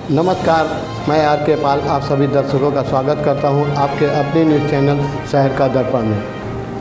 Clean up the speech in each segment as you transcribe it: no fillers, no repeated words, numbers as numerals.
नमस्कार, मैं आर के पाल आप सभी दर्शकों का स्वागत करता हूं आपके अपने न्यूज़ चैनल शहर का दर्पण में।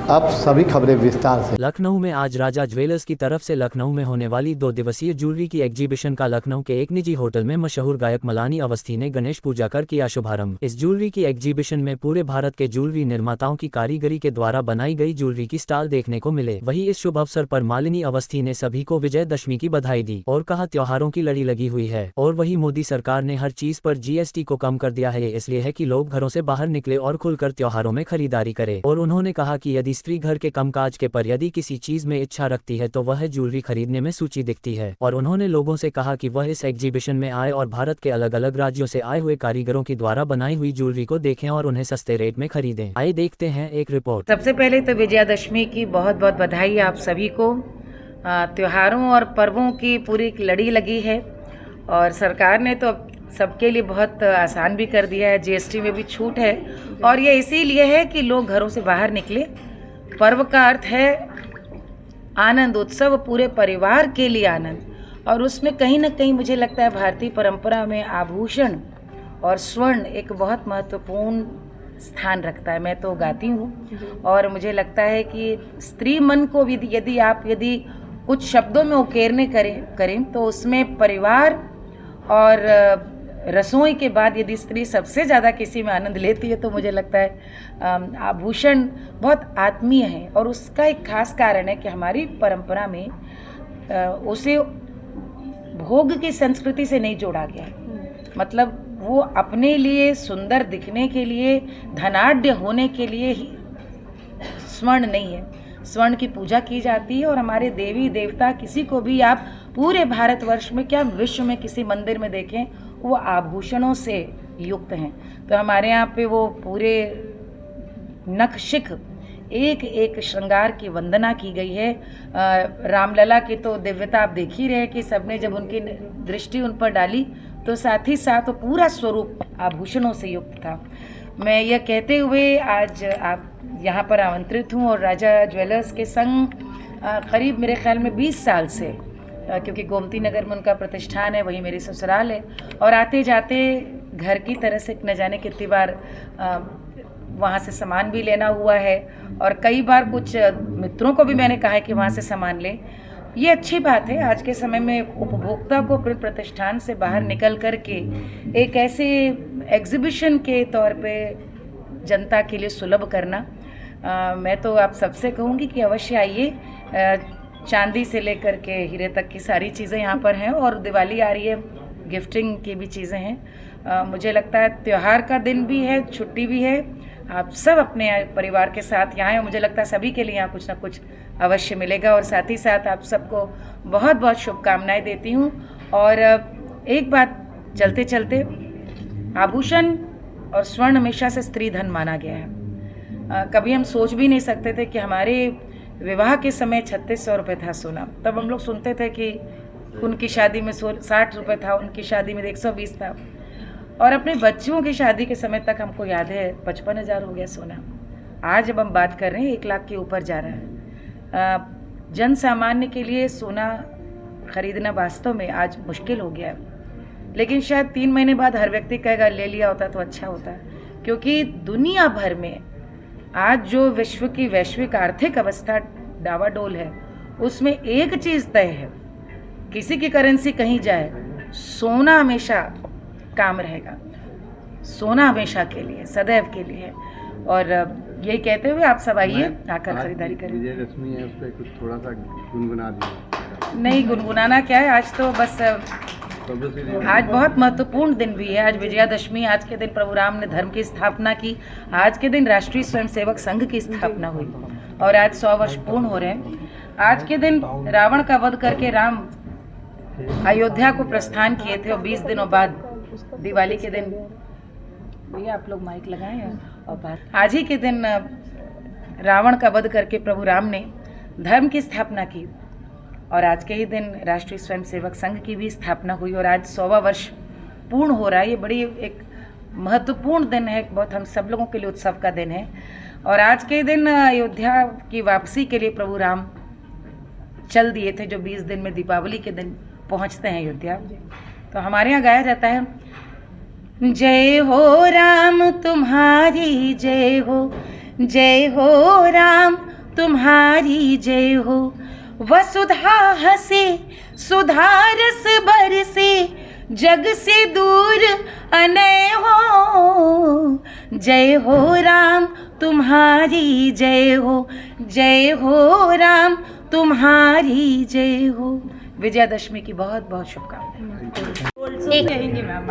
अब सभी खबरें विस्तार से। लखनऊ में आज राजा ज्वेलर्स की तरफ से लखनऊ में होने वाली 2 दिवसीय ज्वेलरी की एग्जीबिशन का लखनऊ के एक निजी होटल में मशहूर गायक मलानी अवस्थी ने गणेश पूजा कर किया शुभारंभ। इस ज्वेलरी की एग्जीबिशन में पूरे भारत के ज्वेलरी निर्माताओं की कारीगरी के द्वारा बनाई गई ज्वेलरी की स्टॉल देखने को मिले। वहीं इस शुभ अवसर पर मालिनी अवस्थी ने सभी को विजयदशमी की बधाई दी और कहा त्योहारों की लड़ी लगी हुई है। और वही मोदी सरकार ने हर चीज पर GST को कम कर दिया है, इसलिए है कि लोग घरों से बाहर निकले और खुलकर त्योहारों में खरीदारी करे। और उन्होंने कहा कि यदि स्त्री घर के काज के पर यदि किसी चीज में इच्छा रखती है तो वह ज्वेलरी खरीदने में सूची दिखती है। और उन्होंने लोगों से कहा कि वह इस एग्जीबिशन में आए और भारत के अलग अलग राज्यों से आए हुए कारीगरों की द्वारा बनाई हुई ज्वेलरी को देखें और उन्हें सस्ते रेट में खरीदें। आइए देखते हैं एक रिपोर्ट। सबसे पहले तो विजयादशमी की बहुत बहुत बधाई आप सभी को। त्योहारों और पर्वों की पूरी लड़ी लगी है और सरकार ने तो सबके लिए बहुत आसान भी कर दिया है। GST में भी छूट है और ये इसीलिए है कि लोग घरों से बाहर निकले। पर्व का अर्थ है आनंद, उत्सव, पूरे परिवार के लिए आनंद। और उसमें कहीं ना कहीं मुझे लगता है भारतीय परंपरा में आभूषण और स्वर्ण एक बहुत महत्वपूर्ण स्थान रखता है। मैं तो गाती हूँ और मुझे लगता है कि स्त्री मन को भी यदि कुछ शब्दों में उकेरने करें तो उसमें परिवार और रसोई के बाद यदि स्त्री सबसे ज़्यादा किसी में आनंद लेती है तो मुझे लगता है आभूषण बहुत आत्मीय है। और उसका एक खास कारण है कि हमारी परंपरा में उसे भोग की संस्कृति से नहीं जोड़ा गया है। मतलब वो अपने लिए सुंदर दिखने के लिए, धनाढ्य होने के लिए ही स्वर्ण नहीं है। स्वर्ण की पूजा की जाती है और हमारे देवी देवता किसी को भी आप पूरे भारतवर्ष में क्या विश्व में किसी मंदिर में देखें वो आभूषणों से युक्त हैं। तो हमारे यहाँ पे वो पूरे नखशिख एक एक श्रृंगार की वंदना की गई है। रामलला की तो दिव्यता आप देख ही रहे कि सबने जब उनकी दृष्टि उन पर डाली तो साथ ही साथ वो पूरा स्वरूप आभूषणों से युक्त था। मैं यह कहते हुए आज आप यहाँ पर आमंत्रित हूँ और राजा ज्वेलर्स के संग करीब मेरे ख्याल में 20 साल से, क्योंकि गोमती नगर में उनका प्रतिष्ठान है, वहीं मेरी ससुराल है। और आते जाते घर की तरह से न जाने कितनी बार वहाँ से सामान भी लेना हुआ है और कई बार कुछ मित्रों को भी मैंने कहा है कि वहाँ से सामान लें। ये अच्छी बात है। आज के समय में उपभोक्ता को अपने प्रतिष्ठान से बाहर निकल कर के एक ऐसे एग्जीबिशन के तौर पे जनता के लिए सुलभ करना, मैं तो आप सबसे कहूँगी कि अवश्य आइए। चांदी से लेकर के हीरे तक की सारी चीज़ें यहाँ पर हैं और दिवाली आ रही है, गिफ्टिंग की भी चीज़ें हैं। मुझे लगता है त्यौहार का दिन भी है, छुट्टी भी है। आप सब अपने परिवार के साथ यहाँ हैं। मुझे लगता है सभी के लिए यहाँ कुछ ना कुछ अवश्य मिलेगा और साथ ही साथ आप सबको बहुत बहुत शुभकामनाएं देती हूँ। और एक बात चलते चलते, आभूषण और स्वर्ण हमेशा से स्त्री धन माना गया है। कभी हम सोच भी नहीं सकते थे कि हमारे विवाह के समय 3600 रुपये था सोना। तब हम लोग सुनते थे कि उनकी शादी में 60 रुपये था, उनकी शादी में 120 था। और अपने बच्चों की शादी के समय तक हमको याद है 55,000 हो गया सोना। आज जब हम बात कर रहे हैं 1 लाख के ऊपर जा रहा है। जन सामान्य के लिए सोना खरीदना वास्तव में आज मुश्किल हो गया है। लेकिन शायद 3 महीने बाद हर व्यक्ति कहेगा ले लिया होता तो अच्छा होता, क्योंकि दुनिया भर में आज जो विश्व की वैश्विक आर्थिक अवस्था डावाडोल है उसमें एक चीज़ तय है, किसी की करेंसी कहीं जाए, सोना हमेशा काम रहेगा। सोना हमेशा के लिए, सदैव के लिए है। और यही कहते हुए आप सब आइए, आकर खरीदारी करें। विजयदशमी है, उस पर कुछ थोड़ा सा गुनगुना दीजिए। नहीं, गुनगुनाना क्या है, आज तो बस आज बहुत महत्वपूर्ण दिन भी है। आज विजयादशमी, आज के दिन प्रभु राम ने धर्म की स्थापना की। आज के दिन राष्ट्रीय स्वयंसेवक संघ की स्थापना हुई और आज 100 वर्ष पूर्ण हो रहे हैं। आज के दिन रावण का वध करके राम अयोध्या को प्रस्थान किए थे और 20 दिनों बाद दिवाली के दिन, भैया आप लोग माइक लगाएं और बात, आज ही के दिन रावण का वध करके प्रभु राम ने धर्म की स्थापना की और आज के ही दिन राष्ट्रीय स्वयंसेवक संघ की भी स्थापना हुई और आज 100वां वर्ष पूर्ण हो रहा है। ये बड़ी एक महत्वपूर्ण दिन है, बहुत हम सब लोगों के लिए उत्सव का दिन है। और आज के दिन अयोध्या की वापसी के लिए प्रभु राम चल दिए थे, जो 20 दिन में दीपावली के दिन पहुंचते हैं अयोध्या। तो हमारे यहाँ गाया जाता है, जय हो राम तुम्हारी जय हो राम तुम्हारी जय हो, वसुधा हसे सुधा रस बरसे, जग से दूर अनय हो, जय हो राम तुम्हारी जय हो राम तुम्हारी जय हो। विजयादशमी की बहुत बहुत शुभकामनाएं। कहेंगे मैम।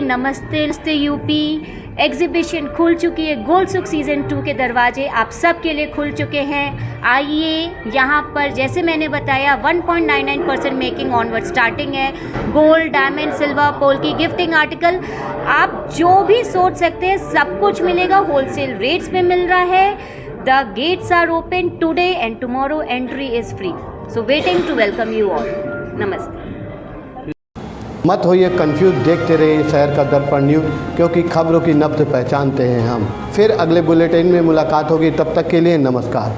नमस्ते यूपी। एग्जीबिशन खुल चुकी है, गोल्ड सुख सीज़न 2 के दरवाजे आप सब के लिए खुल चुके हैं। आइए यहाँ पर, जैसे मैंने बताया 1.99% मेकिंग ऑनवर्ड स्टार्टिंग है। गोल्ड, डायमंड, सिल्वर, पोल की गिफ्टिंग आर्टिकल आप जो भी सोच सकते हैं सब कुछ मिलेगा, होलसेल रेट्स में मिल रहा है। The gates are open today and tomorrow, entry is free, so waiting to welcome you all. नमस्ते। मत होइए कंफ्यूज, देखते रहिए शहर का दर्पण न्यूज़, क्योंकि खबरों की नब्ज पहचानते हैं हम। फिर अगले बुलेटिन में मुलाकात होगी, तब तक के लिए नमस्कार।